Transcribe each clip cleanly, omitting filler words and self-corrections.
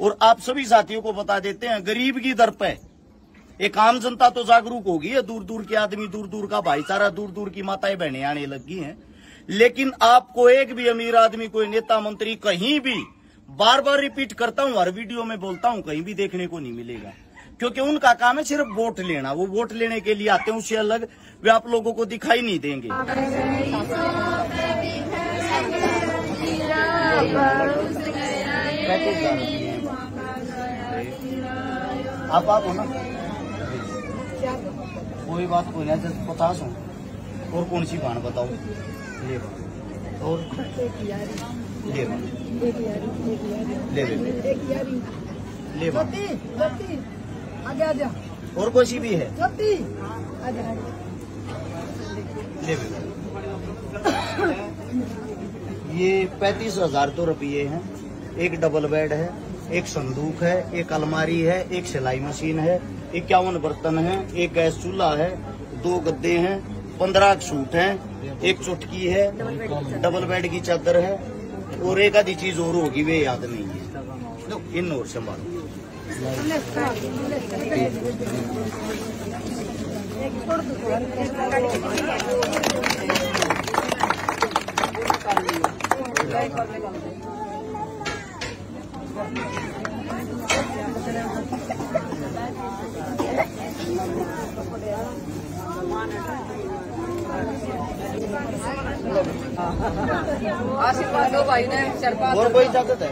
और आप सभी साथियों को बता देते हैं, गरीब की दर पे एक आम जनता तो जागरूक होगी है, दूर दूर के आदमी, दूर दूर का भाईचारा, दूर दूर की माताएं बहनें आने लगी हैं। लेकिन आपको एक भी अमीर आदमी, कोई नेता मंत्री कहीं भी, बार बार रिपीट करता हूं, हर वीडियो में बोलता हूं, कहीं भी देखने को नहीं मिलेगा। क्योंकि उनका काम है सिर्फ वोट लेना। वो वोट लेने के लिए आते हैं, उससे अलग वे आप लोगों को दिखाई नहीं देंगे। आप हो ना, कोई बात कोई नहीं, 50 हो। और कौन सी बात बताओ? ले और ले आजा और कोई सी भी है ले। ये 35,000 तो रुपये हैं। एक डबल बेड है, एक संदूक है, एक अलमारी है, एक सिलाई मशीन है, 51 बर्तन है, एक गैस चूल्हा है, 2 गद्दे हैं, 15 सूट हैं, एक चुटकी है, डबल बेड की चादर है, और एक आधी चीज और होगी, वे याद नहीं है। इन और संभाल आशीर्वाद दो भाई ने। और कोई चादर है?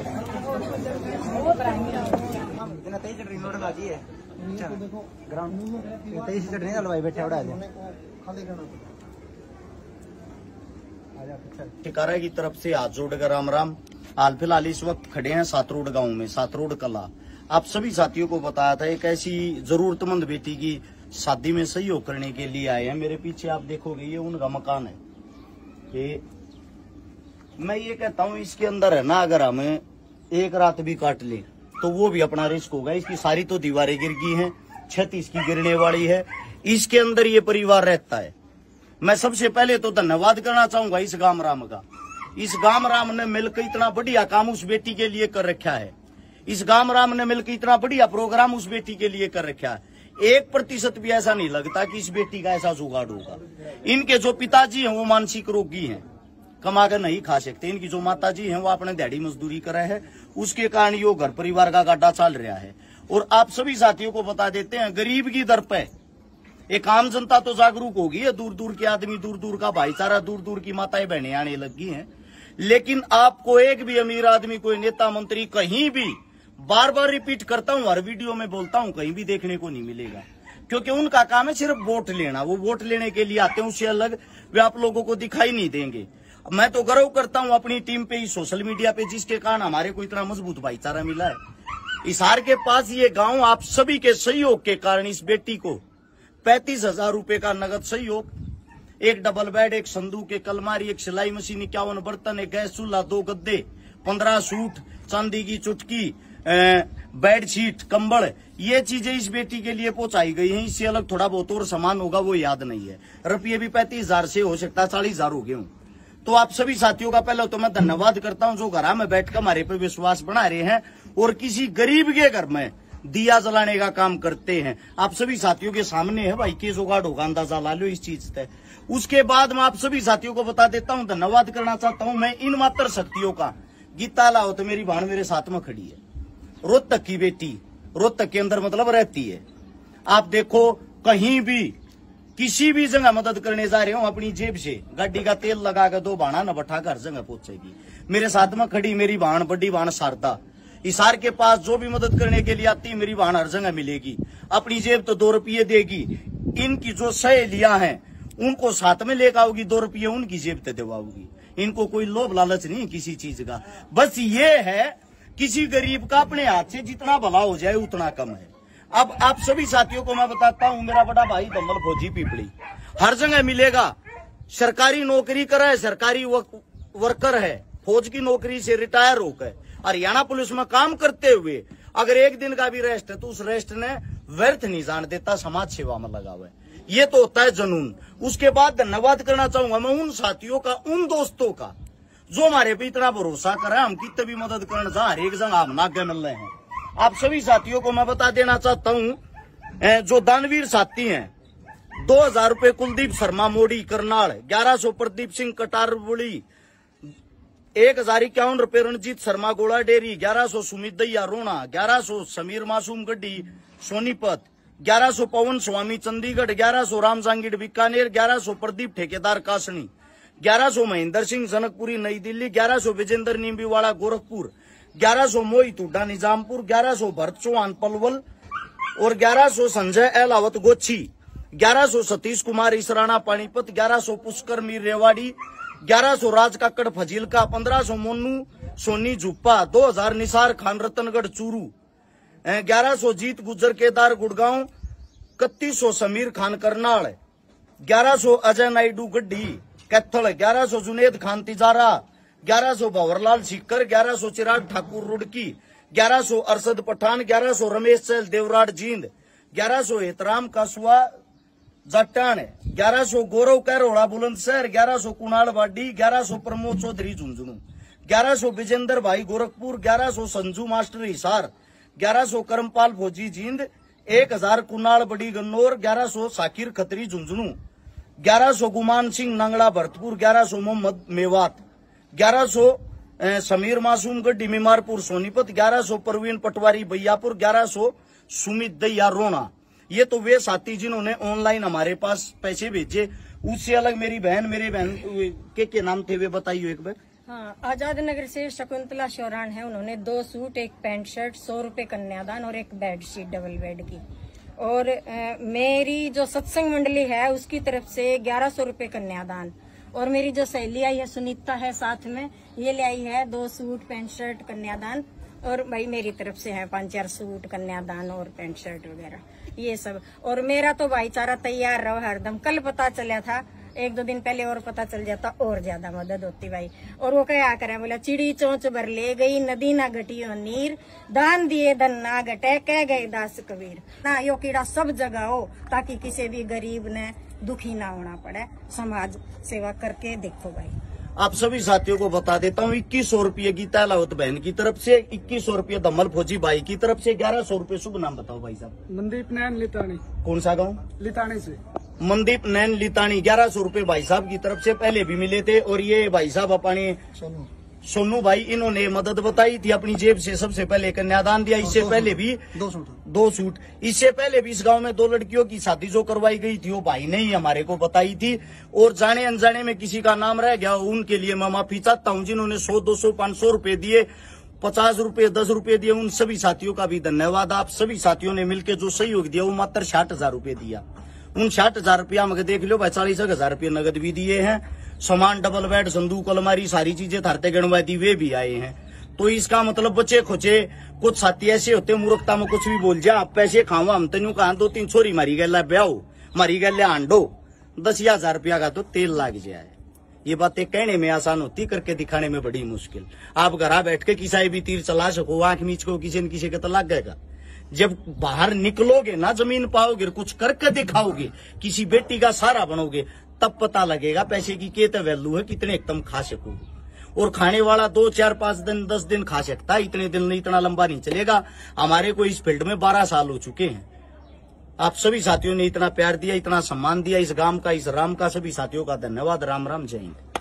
ठिकारा की तरफ से हाथ जोड़कर राम राम। हाल फिलहाल इस वक्त खड़े हैं सातरोड गांव में, सातरोड कला। आप सभी साथियों को बताया था, एक ऐसी जरूरतमंद बेटी की शादी में सहयोग करने के लिए आए हैं। मेरे पीछे आप देखोगे, ये उनका मकान है। कि मैं ये कहता हूँ, इसके अंदर है ना, अगर हम एक रात भी काट ले तो वो भी अपना रिस्क होगा। इसकी सारी तो दीवारें गिर गई हैं, छत इसकी गिरने वाली है, इसके अंदर ये परिवार रहता है। मैं सबसे पहले तो धन्यवाद करना चाहूंगा इस गाम राम का। इस गाम राम ने मिलकर इतना बढ़िया काम उस बेटी के लिए कर रखा है। इस गाम राम ने मिलकर इतना बढ़िया प्रोग्राम उस बेटी के लिए कर रखा है। 1% भी ऐसा नहीं लगता कि इस बेटी का ऐसा जुगाड़ होगा। इनके जो पिताजी हैं वो मानसिक रोगी हैं, कमा कर नहीं खा सकते। इनकी जो माताजी हैं वो अपने दिहाड़ी मजदूरी कर रहे हैं, उसके कारण यो घर परिवार का गाड्डा चल रहा है। और आप सभी साथियों को बता देते हैं, गरीब की दर पे एक आम जनता तो जागरूक होगी है, दूर दूर के आदमी, दूर दूर का भाईचारा, दूर दूर की माताएं बहनें आने लगी हैं। लेकिन आपको एक भी अमीर आदमी, कोई नेता मंत्री कहीं भी, बार बार रिपीट करता हूं, हर वीडियो में बोलता हूं, कहीं भी देखने को नहीं मिलेगा। क्योंकि उनका काम है सिर्फ वोट लेना। वो वोट लेने के लिए आते हैं, उससे अलग वे आप लोगों को दिखाई नहीं देंगे। मैं तो गर्व करता हूं अपनी टीम पे, सोशल मीडिया पे, जिसके कारण हमारे को इतना मजबूत भाईचारा मिला है। हिसार के पास ये गांव आप सभी के सहयोग के कारण इस बेटी को 35,000 रुपए का नगद सहयोग, एक डबल बेड, एक संदूक, एक अलमारी, एक सिलाई मशीन, 51 बर्तन, एक गैस चूल्हा, 2 गद्दे, 15 सूट, चांदी की चुटकी, बेडशीट, कंबल, ये चीजें इस बेटी के लिए पहुंचाई गई हैं। इससे अलग थोड़ा बहुत और सामान होगा, वो याद नहीं है। रुपये भी 35,000 से हो सकता है 40,000 हो गए हों। तो आप सभी साथियों का पहले तो मैं धन्यवाद करता हूं, जो घर में बैठकर हमारे पे विश्वास बना रहे हैं और किसी गरीब के घर में दिया जलाने का काम करते हैं। आप सभी साथियों के सामने है भाई, के जुगाड़ होगा, अंदाजा ला लो इस चीज से। उसके बाद मैं आप सभी साथियों को बता देता हूं, धन्यवाद करना चाहता हूं मैं इन मात्र शक्तियों का। गीता लाओ तो मेरी बहन मेरे साथ में खड़ी है, रोहतक की बेटी, रोहतक के अंदर मतलब रहती है। आप देखो, कहीं भी किसी भी जगह मदद करने जा रहे हो, अपनी जेब से गाड़ी का तेल लगा कर 2 भाना न बैठा कर जगह पहुंचेगी। मेरे साथ में खड़ी मेरी बहन, बड़ी बहन शारदा, हिसार के पास जो भी मदद करने के लिए आती है, मेरी बहन हर जगह मिलेगी। अपनी जेब तो 2 रुपये देगी। इनकी जो सहेलियां हैं उनको साथ में लेकर आओगी, 2 रुपये उनकी जेब से दिवाओगी। इनको कोई लोभ लालच नहीं किसी चीज का, बस ये है किसी गरीब का अपने हाथ से जितना भला हो जाए उतना कम है। अब आप सभी साथियों को मैं बताता हूं, मेरा बड़ा भाई धम्मल फौजी पिपली हर जगह मिलेगा। सरकारी नौकरी कर है, सरकारी वर्कर है, फौज की नौकरी से रिटायर होकर हरियाणा पुलिस में काम करते हुए अगर एक दिन का भी रेस्ट है तो उस रेस्ट ने व्यर्थ नहीं जान देता, समाज सेवा में लगा हुआ है। ये तो होता है जुनून। उसके बाद धन्यवाद करना चाहूंगा मैं उन साथियों का, उन दोस्तों का जो हमारे पे इतना भरोसा कर रहा है। हम कितने भी मदद करने जा, हर एक जगह हम नागे मिल रहे हैं। आप सभी साथियों को मैं बता देना चाहता हूं, जो दानवीर साथी हैं, 2000 रुपए कुलदीप शर्मा मोड़ी करनाल, 1100 प्रदीप सिंह कटारबुड़ी, 1051 रुपए रणजीत शर्मा गोला डेरी, 1100 सुमित दैया रोना, 1100 समीर मासूम गड्डी सोनीपत, 1100 पवन स्वामी चंडीगढ़, 1100 राम जांगीड़ बीकानेर, 1100 प्रदीप ठेकेदार कासनी, 1100 महेंद्र सिंह जनकपुरी नई दिल्ली, 1100 विजेंद्र नींबीवाड़ा गोरखपुर, 1100 मोहित हुड्डा निजामपुर, 1100 भरत चौहान पलवल और 1100 संजय एलावत गोच्छी, 1100 सतीश कुमार इसराना पानीपत, 1100 पुष्कर मीर रेवाड़ी, 1100 राज काकड़ फजीलका, 1500 मोनू सोनी झुप्पा, 2000 निसार खान रतनगढ़ चूरू, 1100 जीत गुजर केदार गुड़गांव, 3100 समीर खान करनाल, 1100 अजय नायडू गड्ढी कैथल, 1100 जुनेद खान तिजारा, 1100 भंवरलाल सीकर, 1100 चिराग ठाकुर रुड़की, 1100 अरशद पठान, 1100 रमेश चैल देवराट जींद, 1100 एहतराम कासुआ जट्टान, 1100 गौरव कैरोड़ा बुलंदशहर, 1100 कुणाल वाडी, 1100 प्रमोद चौधरी झुंझुनू, 1100 विजेंद्र भाई गोरखपुर, 1100 संजू मास्टर हिसार, 1100 करमपाल फौजी जींद, 1000 कुणाल बड़ी गन्नौर, 1100 साकिर खत्री झुंझुनू, 1100 गुमान सिंह नंगड़ा भरतपुर, 1100 मोहम्मद मेवात, 1100 समीर मासूम गड्डी मीमारपुर सोनीपत, 1100 परवीन पटवारी बैयापुर, 1100 सुमित दैया रोना। ये तो वे साथी जिन्होंने ऑनलाइन हमारे पास पैसे भेजे। उससे अलग मेरी बहन, मेरे बहन के नाम थे वे बताइए एक बार। हाँ, आजाद नगर से शकुंतला शौरान है। उन्होंने 2 सूट, 1 पैंट शर्ट, 100 रुपए कन्यादान और 1 बेडशीट डबल बेड की। और मेरी जो सत्संग मंडली है उसकी तरफ से 1100 रुपए कन्यादान। और मेरी जो सहेली आई है सुनीता है साथ में, ये ले आई है 2 सूट पैंट शर्ट कन्यादान। और भाई मेरी तरफ से है 5-4 सूट कन्यादान और पैंट शर्ट वगैरह ये सब। और मेरा तो भाईचारा तैयार रहो हरदम। कल पता चला था, 1-2 दिन पहले और पता चल जाता और ज्यादा मदद होती भाई। और वो क्या करे, बोला चिड़ी चोंच भर ले गई नदी ना घटियो नीर, दान दिए धन ना घटे कह गए दास कबीर। ना यो कीड़ा सब जगह हो ताकि किसी भी गरीब ने दुखी ना होना पड़े। समाज सेवा करके देखो भाई। आप सभी साथियों को बता देता हूँ, 2100 रुपये गीता अलावत बहन की तरफ से, 2100 रुपये धम्मल फौजी भाई की तरफ से, 1100 रुपये। शुभ नाम बताओ भाई साहब। मनदीप नैन लितानी। कौन सा गाँव? लितानी से। मनदीप नैन लितानी, 1100 रुपये भाई साहब की तरफ से पहले भी मिले थे। और ये भाई साहब अपने सोनू भाई, इन्होंने मदद बताई थी, अपनी जेब से सबसे पहले कन्यादान दिया। इससे पहले भी 2 सूट। इससे पहले भी इस गांव में 2 लड़कियों की शादी जो करवाई गई थी वो भाई ने ही हमारे को बताई थी। और जाने अनजाने में किसी का नाम रह गया, उनके लिए मैं माफी चाहता हूँ। जिन्होंने 100, 200, 500 रुपए दिए, 50 रुपए, 10 रुपए दिए, उन सभी साथियों का भी धन्यवाद। आप सभी साथियों ने मिलकर जो सहयोग दिया वो मात्र 60,000 रुपए दिया। उन 60,000 रुपया मगर देख लो भाई, 40,000 रुपये नगद भी दिए हैं। सामान डबल बेड, संदूक, अलमारी, सारी चीजें थारते गणवाई दी, वे भी आए हैं। तो इसका मतलब बचे खोचे कुछ साथी ऐसे होते मूर्खता में कुछ भी बोल जा। आप पैसे खाओ, हम तेनू कहा 2-3 छोरी मारी गया ब्याह, मारी गया आंडो, 10,000 रुपया का तो तेल लाग जाए। ये बातें कहने में आसान होती, करके दिखाने में बड़ी मुश्किल। आप घर बैठ के किसी भी तीर चला सको, आंख मीच को किसी न किसी के तो लग गएगा। जब बाहर निकलोगे ना, जमीन पाओगे, कुछ करके दिखाओगे, किसी बेटी का सहारा बनोगे, तब पता लगेगा पैसे की क्या वैल्यू है, कितने एकदम खा सको। और खाने वाला 2, 4, 5 दिन, 10 दिन खा सकता है, इतने दिन नहीं, इतना लंबा नहीं चलेगा। हमारे को इस फील्ड में 12 साल हो चुके हैं। आप सभी साथियों ने इतना प्यार दिया, इतना सम्मान दिया इस गांव का, इस राम का। सभी साथियों का धन्यवाद। राम राम, जय हिंद।